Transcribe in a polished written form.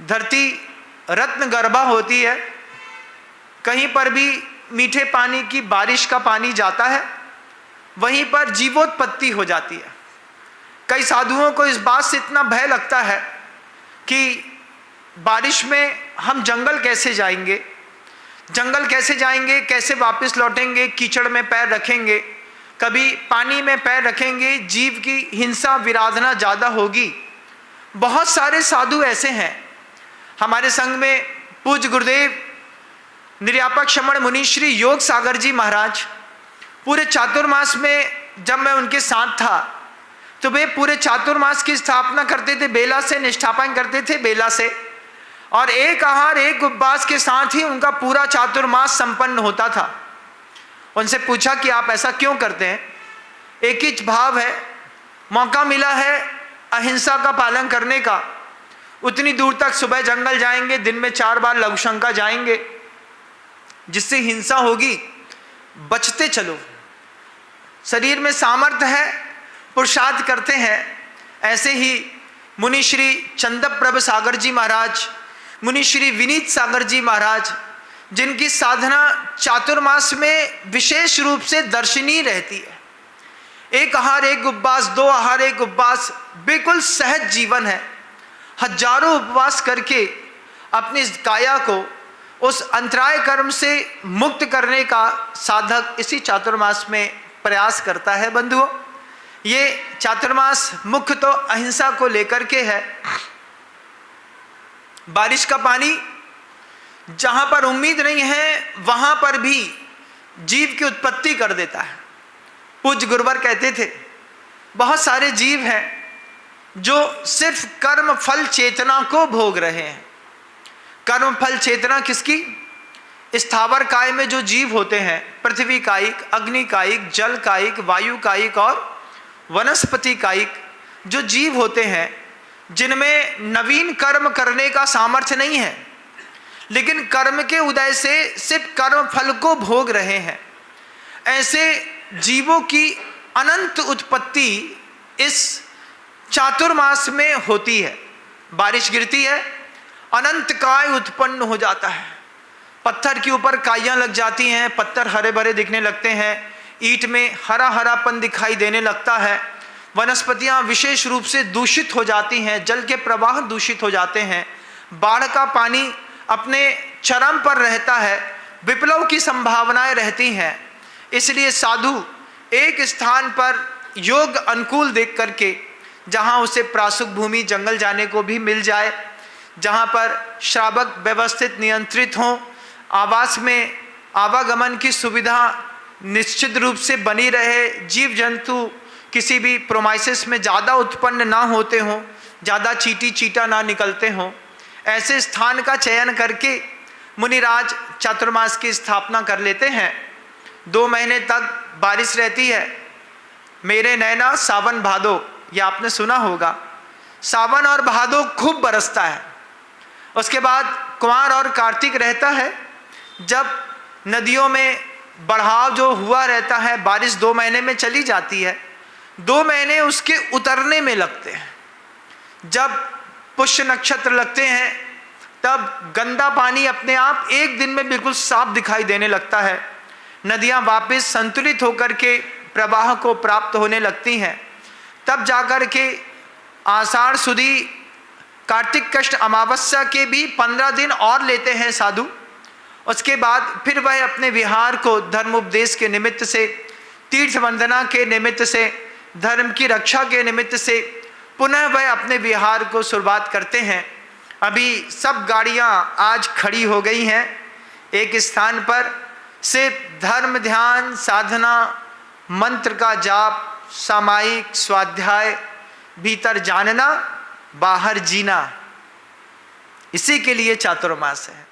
धरती रत्न गर्भा होती है, कहीं पर भी मीठे पानी की बारिश का पानी जाता है, वहीं पर जीवोत्पत्ति हो जाती है। कई साधुओं को इस बात से इतना भय लगता है कि बारिश में हम जंगल कैसे जाएंगे, कैसे वापस लौटेंगे, कीचड़ में पैर रखेंगे, कभी पानी में पैर रखेंगे, जीव की हिंसा विराधना ज़्यादा होगी। बहुत सारे साधु ऐसे हैं हमारे संघ में। पूज्य गुरुदेव निर्यापक श्रमण मुनि श्री योग सागर जी महाराज, पूरे चातुर्मास में जब मैं उनके साथ था तो वे पूरे चातुर्मास की स्थापना करते थे, बेला से निष्ठापन करते थे, बेला से, और एक आहार एक उपवास के साथ ही उनका पूरा चातुर्मास संपन्न होता था। उनसे पूछा कि आप ऐसा क्यों करते हैं? एक ही भाव है, मौका मिला है अहिंसा का पालन करने का, उतनी दूर तक सुबह जंगल जाएंगे, दिन में 4 बार लघुशंका जाएंगे, जिससे हिंसा होगी बचते चलो, शरीर में सामर्थ्य है, पुरुषार्थ करते हैं। ऐसे ही मुनि श्री चंदप्रभ सागर जी महाराज, मुनि श्री विनीत सागर जी महाराज, जिनकी साधना चातुर्मास में विशेष रूप से दर्शनीय रहती है। एक आहार एक उपवास, 2 आहार एक उपवास, बिल्कुल सहज जीवन है। हजारों उपवास करके अपनी काया को उस अंतराय कर्म से मुक्त करने का साधक इसी चातुर्मास में प्रयास करता है। बंधुओं, ये चातुर्मास मुख्य तो अहिंसा को लेकर के है। बारिश का पानी जहां पर उम्मीद नहीं है वहां पर भी जीव की उत्पत्ति कर देता है। पूज्य गुरुवर कहते थे, बहुत सारे जीव हैं जो सिर्फ कर्म फल चेतना को भोग रहे हैं। कर्म फल चेतना किसकी? स्थावर काय में जो जीव होते हैं, पृथ्वी कायिक, अग्नि कायिक, जल कायिक, वायु कायिक और वनस्पति कायिक जो जीव होते हैं, जिनमें नवीन कर्म करने का सामर्थ्य नहीं है, लेकिन कर्म के उदय से सिर्फ कर्म फल को भोग रहे हैं, ऐसे जीवों की अनंत उत्पत्ति इस चातुर्मास में होती है। बारिश गिरती है, अनंत काय उत्पन्न हो जाता है, पत्थर के ऊपर काइयां लग जाती हैं, पत्थर हरे भरे दिखने लगते हैं, ईंट में हरा हरापन दिखाई देने लगता है, वनस्पतियां विशेष रूप से दूषित हो जाती हैं, जल के प्रवाह दूषित हो जाते हैं, बाढ़ का पानी अपने चरम पर रहता है, विप्लव की संभावनाएं रहती हैं। इसलिए साधु एक स्थान पर योग अनुकूल देख करके, जहां उसे प्रासुक भूमि जंगल जाने को भी मिल जाए, जहां पर श्रावक व्यवस्थित नियंत्रित हों, आवास में आवागमन की सुविधा निश्चित रूप से बनी रहे, जीव जंतु किसी भी प्रोमाइसिस में ज़्यादा उत्पन्न ना होते हों, ज़्यादा चीटी चीटा ना निकलते हों, ऐसे स्थान का चयन करके मुनिराज चातुर्मास की स्थापना कर लेते हैं। 2 महीने तक बारिश रहती है। मेरे नैना सावन भादो, ये आपने सुना होगा, सावन और भादो खूब बरसता है। उसके बाद कुंवर और कार्तिक रहता है, जब नदियों में बढ़ाव जो हुआ रहता है, बारिश 2 महीने में चली जाती है, 2 महीने उसके उतरने में लगते हैं। जब पुष्य नक्षत्र लगते हैं तब गंदा पानी अपने आप एक दिन में बिल्कुल साफ दिखाई देने लगता है, नदियां वापस संतुलित होकर के प्रवाह को प्राप्त होने लगती हैं। तब जाकर के आषाढ़ सुदी कार्तिक कृष्ण अमावस्या के भी 15 दिन और लेते हैं साधु। उसके बाद फिर वह अपने विहार को धर्मोपदेश के निमित्त से, तीर्थ वंदना के निमित्त से, धर्म की रक्षा के निमित्त से पुनः वह अपने विहार को शुरुआत करते हैं। अभी सब गाड़ियां आज खड़ी हो गई हैं, एक स्थान पर सिर्फ धर्म ध्यान साधना, मंत्र का जाप, सामायिक स्वाध्याय, भीतर जानना बाहर जीना, इसी के लिए चातुर्मास है।